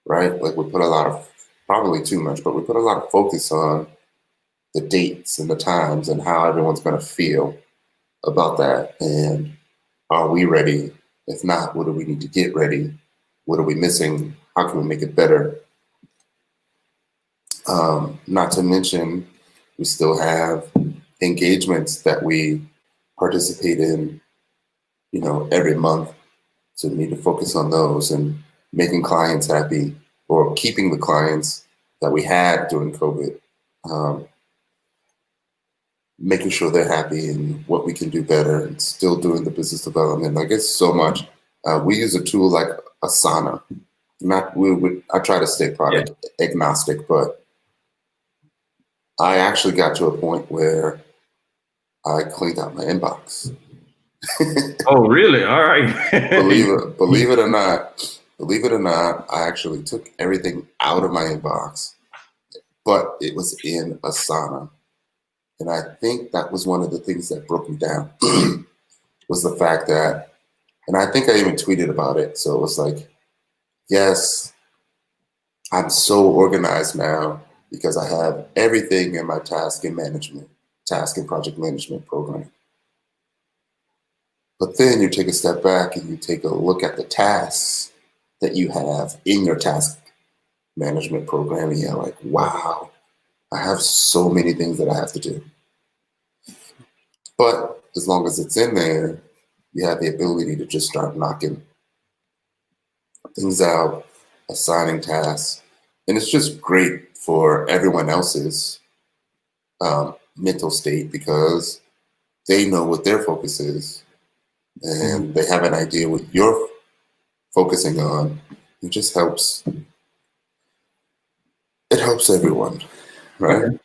right? Like we put a lot of, probably too much, but we put a lot of focus on the dates and the times and how everyone's going to feel about that. And are we ready? If not, what do we need to get ready? What are we missing? How can we make it better? Not to mention, we still have engagements that we participate in, every month. So we need to focus on those and making clients happy, or keeping the clients that we had during COVID, making sure they're happy and what we can do better, and still doing the business development. Like, it's so much. We use a tool like Asana. I try to stay product agnostic, but I actually got to a point where I cleaned out my inbox. Oh, really? All right. Believe it or not, I actually took everything out of my inbox, but it was in Asana. And I think that was one of the things that broke me down was the fact that, and I think I even tweeted about it. So it was like, yes, I'm so organized now because I have everything in my task and project management program. But then you take a step back and you take a look at the tasks that you have in your task management program, and you're like, wow, I have so many things that I have to do. But as long as it's in there, you have the ability to just start knocking things out, assigning tasks. And it's just great for everyone else's mental state because they know what their focus is and they have an idea what you're focusing on. It just helps. It helps everyone, right? Okay.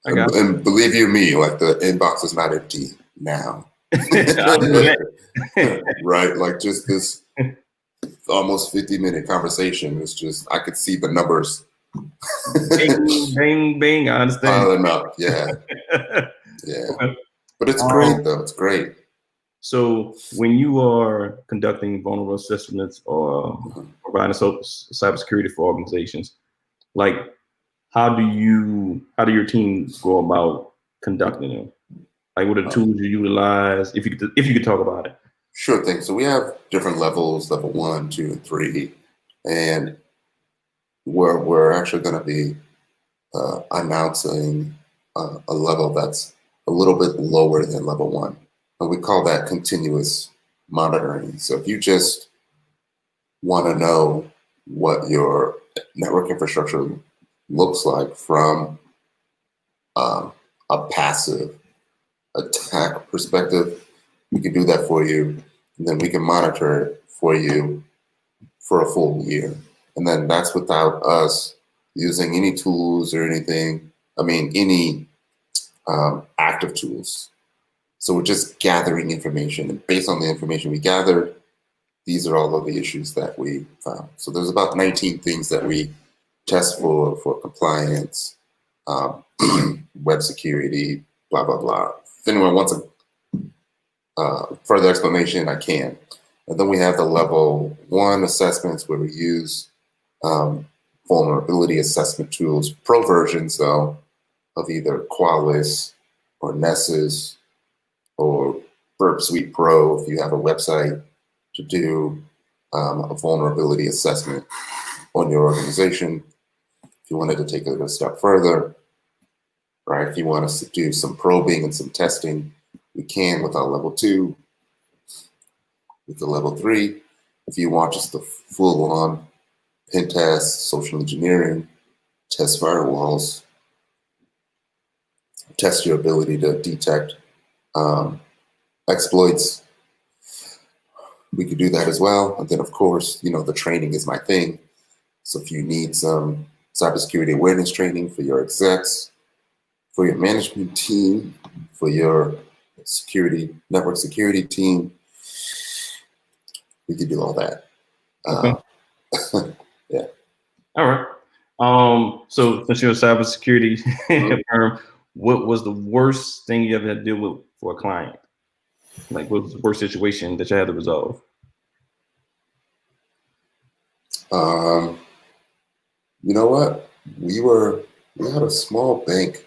I got it. And believe you me, like the inbox is not empty now. Right? Like just this almost 50-minute conversation is just, I could see the numbers Bing, bing, bing. I understand. piling up. Yeah. Yeah. Okay. But it's great though. It's great. So when you are conducting vulnerable assessments or providing cybersecurity for organizations, like how do your team go about conducting them? Like what are the tools you utilize? If you could talk about it. Sure thing. So we have different levels, level 1, 2, and 3. And we're actually going to be announcing a level that's a little bit lower than level 1. And we call that continuous monitoring. So if you just want to know what your network infrastructure looks like from a passive attack perspective, we can do that for you. And then we can monitor it for you for a full year. And then that's without us using any tools or anything. I mean, any active tools. So we're just gathering information. And based on the information we gathered, these are all of the issues that we found. So there's about 19 things that we test for compliance, web security, blah, blah, blah. If anyone wants a further explanation, I can. And then we have the level 1 assessments where we use vulnerability assessment tools, pro versions though, of either Qualys or Nessus or Burp Suite Pro if you have a website to do a vulnerability assessment on your organization. If you wanted to take it a step further, right? If you want us to do some probing and some testing, we can with our level 2. With the level 3, If you want just the full-on pen test, social engineering, test firewalls, test your ability to detect exploits, we could do that as well. And then, of course, the training is my thing. So if you need some cybersecurity awareness training for your execs, for your management team, for your network security team, we could do all that. Okay. Yeah. All right. So since you're a cybersecurity firm, what was the worst thing you ever had to deal with for a client? Like, what was the worst situation that you had to resolve? You know what? We had a small bank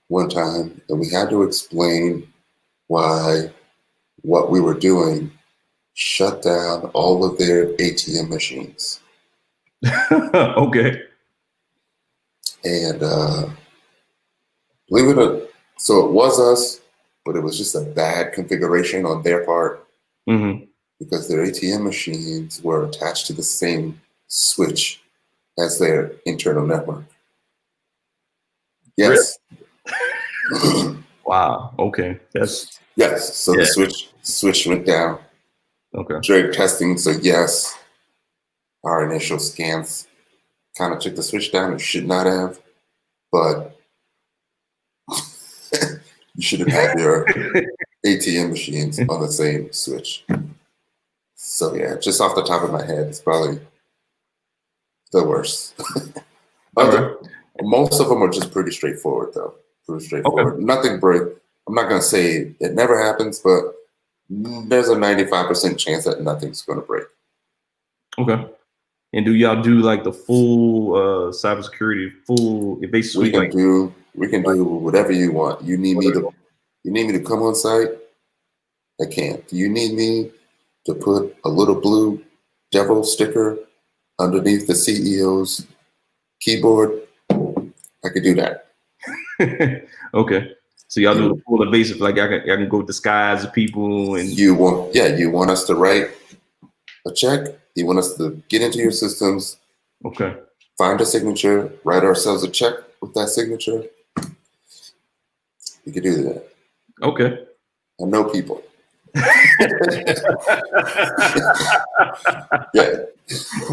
one time, and we had to explain why what we were doing shut down all of their ATM machines. Okay. And believe it or not, so it was us, but it was just a bad configuration on their part because their ATM machines were attached to the same switch as their internal network. Yes. Really? Wow. Okay. That's yes. So the switch went down. Okay. During testing, so yes, our initial scans kind of took the switch down. It should not have, but you shouldn't have your ATM machines on the same switch. So yeah, just off the top of my head, it's probably the worst. Most of them are just pretty straightforward, though. Pretty straightforward. Okay. Nothing break. I'm not going to say it never happens, but there's a 95% chance that nothing's going to break. Okay. And do y'all do like the full cybersecurity, full basically? We can do whatever you want. You need me to come on site? I can't. Do you need me to put a little blue devil sticker underneath the CEO's keyboard? I could do that. Okay. So y'all do the full invasive, like I can go disguise people and you want us to write a check, you want us to get into your systems, okay, find a signature, write ourselves a check with that signature. We could do that. Okay. I know people. Yeah.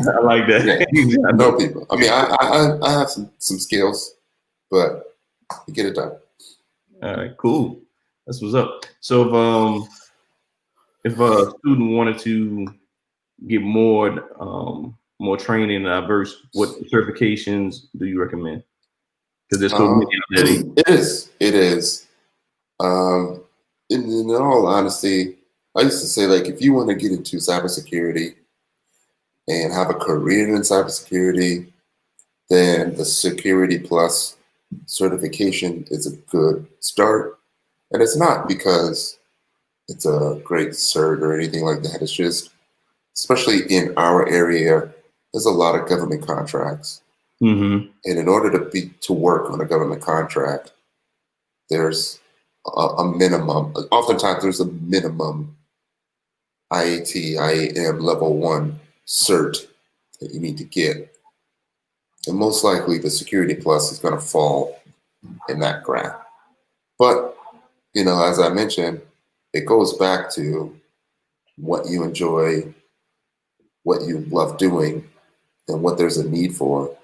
I like that. Yeah. I know people. I mean, I have some skills, but we get it done. All right, cool. That's what's up. So if a student wanted to get more training diverse, what certifications do you recommend? Because there's so many out there. It is. In all honesty, I used to say, like, if you want to get into cybersecurity and have a career in cybersecurity, then the Security Plus certification is a good start. And it's not because it's a great cert or anything like that. It's just, especially in our area, there's a lot of government contracts. And in order to work on a government contract, there's a minimum. Oftentimes, there's a minimum IAT, IAM level 1 cert that you need to get. And most likely, the Security Plus is going to fall in that graph. But, as I mentioned, it goes back to what you enjoy, what you love doing, and what there's a need for.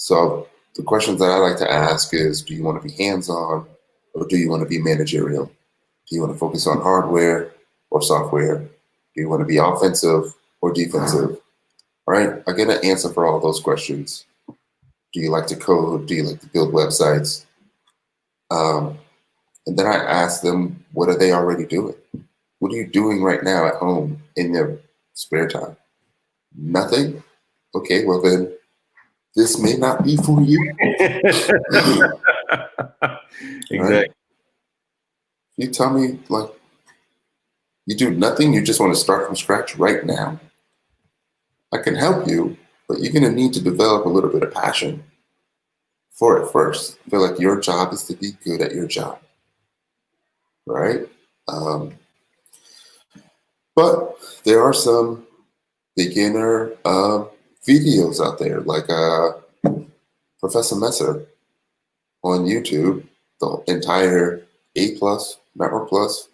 So the questions that I like to ask is, do you want to be hands-on or do you want to be managerial? Do you want to focus on hardware or software? Do you want to be offensive or defensive? All right, I get an answer for all those questions. Do you like to code? Do you like to build websites? And then I ask them, what are they already doing? What are you doing right now at home in your spare time? Nothing? Okay, well then, this may not be for you. Exactly. Right? You tell me, like, you do nothing, you just want to start from scratch right now. I can help you, but you're going to need to develop a little bit of passion for it first. I feel like your job is to be good at your job, right? But there are some beginner videos out there, like Professor Messer on YouTube. The entire A Plus, Network Plus,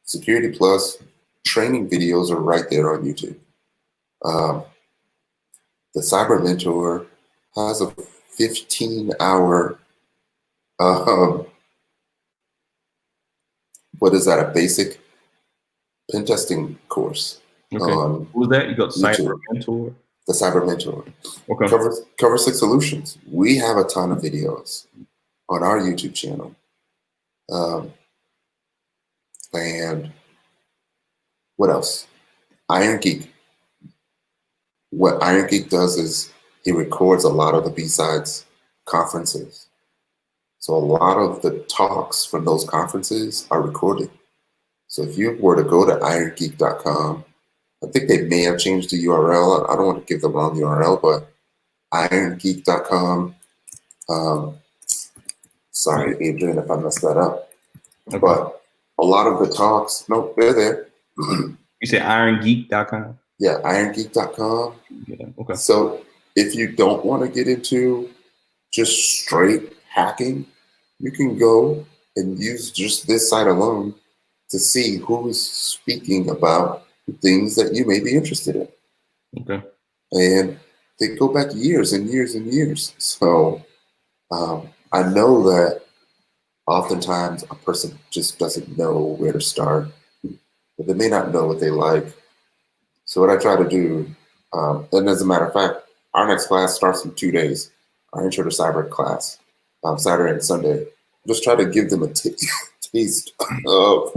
Security Plus training videos are right there on YouTube. The Cyber Mentor has a 15-hour, what is that, a basic pen testing course on Who's that? You got Cyber YouTube. Mentor? The Cyber Mentor. Okay. Cover6 Solutions. We have a ton of videos on our YouTube channel. And what else? Iron Geek. What Iron Geek does is he records a lot of the B-Sides conferences. So a lot of the talks from those conferences are recorded. So if you were to go to irongeek.com, I think they may have changed the URL. I don't want to give the wrong URL, but irongeek.com. Sorry, Adrian, if I messed that up. Okay. But a lot of the talks, no, they're there. You say irongeek.com? Yeah, irongeek.com. Yeah, okay. So if you don't want to get into just straight hacking, you can go and use just this site alone to see who's speaking about things that you may be interested in. Okay. And they go back years and years and years. So I know that oftentimes a person just doesn't know where to start, but they may not know what they like. So what I try to do, and as a matter of fact, our next class starts in 2 days, our Intro to Cyber class, Saturday and Sunday. Just try to give them a taste of,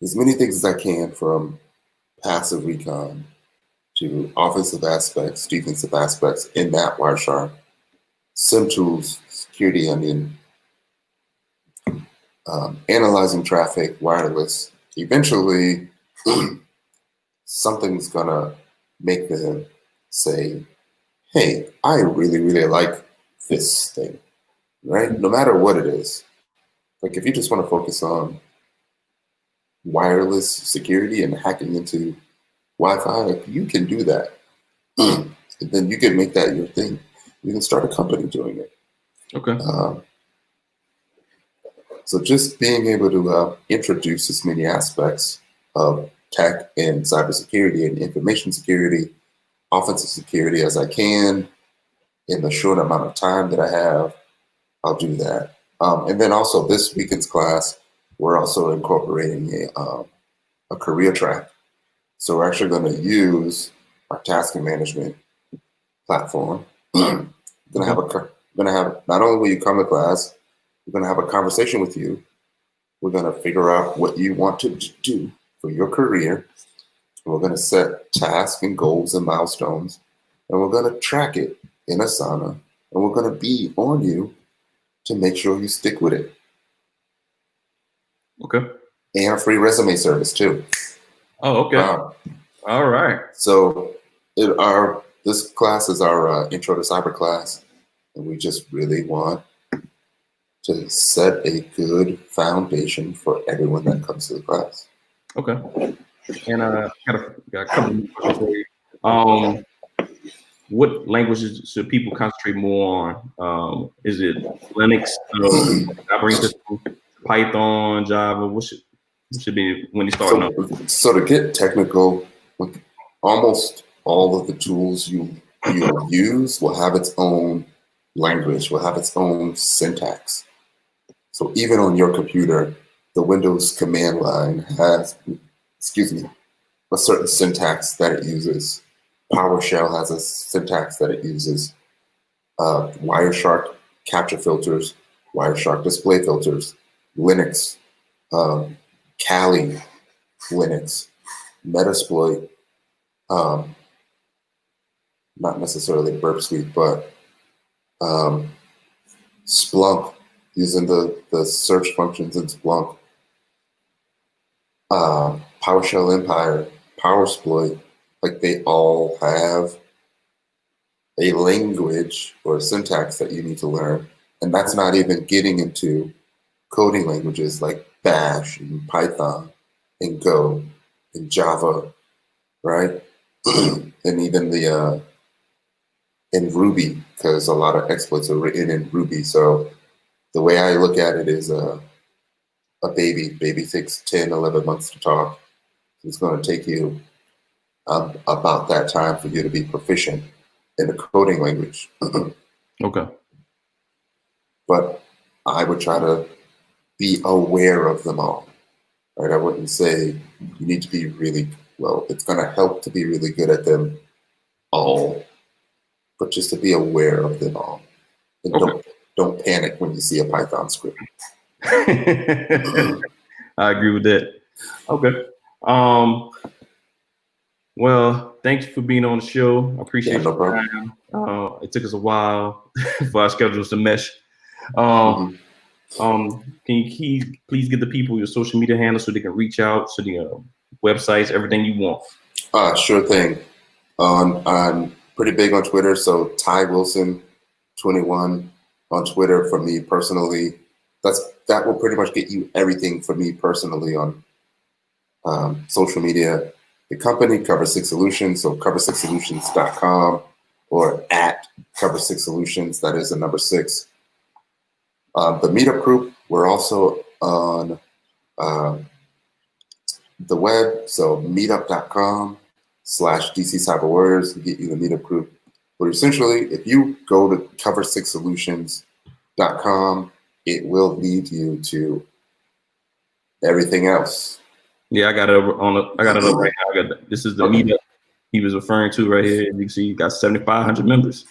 as many things as I can, from passive recon to offensive aspects, defensive aspects in that Wireshark, SIM tools, security onion, analyzing traffic, wireless. Eventually, something's gonna make them say, hey, I really, really like this thing, right? No matter what it is. Like if you just want to focus on wireless security and hacking into Wi-Fi, like you can do that. And then you can make that your thing. You can start a company doing it. Okay. So just being able to introduce as many aspects of tech and cybersecurity and information security, offensive security as I can in the short amount of time that I have, I'll do that. And then also this weekend's class, we're also incorporating a career track. So we're actually going to use our tasking management platform. Going to have not only will you come to class, we're going to have a conversation with you. We're going to figure out what you want to do for your career. We're going to set tasks and goals and milestones, and we're going to track it in Asana, and we're going to be on you to make sure you stick with it. Okay. And a free resume service too. Oh, okay. All right. So this class is our Intro to Cyber class, and we just really want to set a good foundation for everyone that comes to the class. Okay. And got a couple of questions for you. What languages should people concentrate more on? Is it Linux, operating system, Python, Java? What should be when you start off? So to get technical, almost all of the tools you use will have its own language, will have its own syntax. So even on your computer, the Windows command line has, a certain syntax that it uses. PowerShell has a syntax that it uses. Wireshark capture filters, Wireshark display filters, Linux, Kali Linux, Metasploit, not necessarily Burp Suite, but Splunk, using the search functions in Splunk, PowerShell Empire, PowerSploit, like they all have a language or a syntax that you need to learn. And that's not even getting into coding languages like Bash and Python and Go and Java, right? And even the in Ruby, because a lot of exploits are written in Ruby. So the way I look at it is a baby takes 10, 11 months to talk. It's going to take you about that time for you to be proficient in a coding language. Okay. But I would try to be aware of them all, right? I wouldn't say you need to be really, well, it's going to help to be really good at them all, but just to be aware of them all. And Okay. don't panic when you see a Python script. I agree with that. Okay. Well, thank you for being on the show. I appreciate No your problem. time. It took us a while for our schedules to mesh. Mhm. Can you please give the people your social media handles so they can reach out to the websites, everything you want? Sure thing. I'm pretty big on Twitter, so Ty Wilson 21 on Twitter for me personally. That will pretty much get you everything for me personally on social media. The company, Cover6 Solutions, so cover6solutions.com or at Cover6 Solutions, that is the number 6. The MeetUp group, we're also on the web, so meetup.com/DC Cyber Warriors to get you the MeetUp group. But essentially, if you go to cover6solutions.com, it will lead you to everything else. Yeah, I got it I got it up right now. This is the meetup he was referring to right here. You can see you got 7,500 members.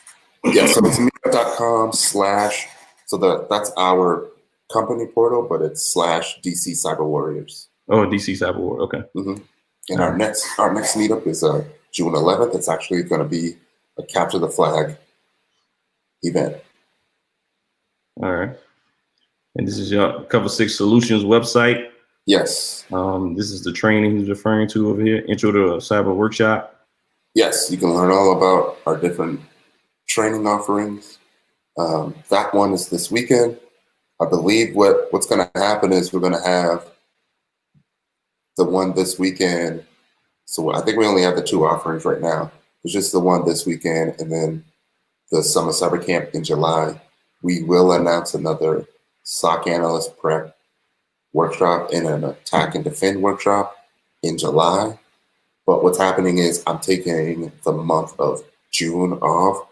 Yeah, so it's meetup.com/, so that's our company portal, but it's /DC Cyber Warriors. Oh, DC Cyber War. Okay. Mm-hmm. And our next meetup is June 11th. It's actually going to be a capture the flag event. All right. And this is your Cover6 Solutions website. Yes. This is the training he's referring to over here. Intro to Cyber Workshop. Yes, you can learn all about our different training offerings. That one is this weekend. I believe what's going to happen is we're going to have the one this weekend. So I think we only have the 2 offerings right now. It's just the one this weekend, and then the Summer Cyber Camp in July. We will announce another SOC analyst prep workshop and an attack and defend workshop in July. But what's happening is I'm taking the month of June off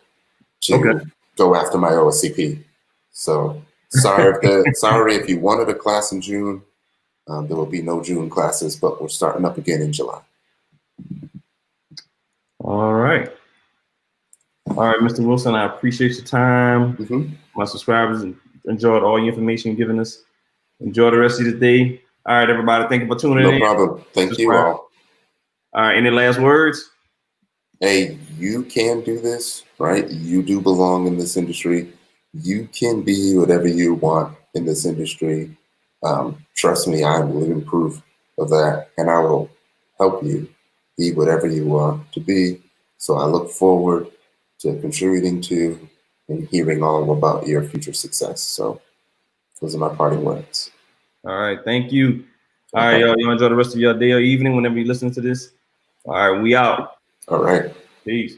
to go after my OSCP. So sorry if you wanted a class in June, there will be no June classes, but we're starting up again in July. All right. All right, Mr. Wilson, I appreciate your time. Mm-hmm. My subscribers enjoyed all your information you've given us. Enjoy the rest of the day. All right, everybody. Thank you for tuning in. No problem. Thank you all. All right. Any last words? Hey, you can do this, right? You do belong in this industry. You can be whatever you want in this industry. Trust me, I'm living proof of that, and I will help you be whatever you want to be. So I look forward to contributing to and hearing all about your future success. So those are my parting words. All right. Thank you. All right, y'all. Y'all enjoy the rest of your day or evening whenever you listen to this. All right. We out. All right. Peace.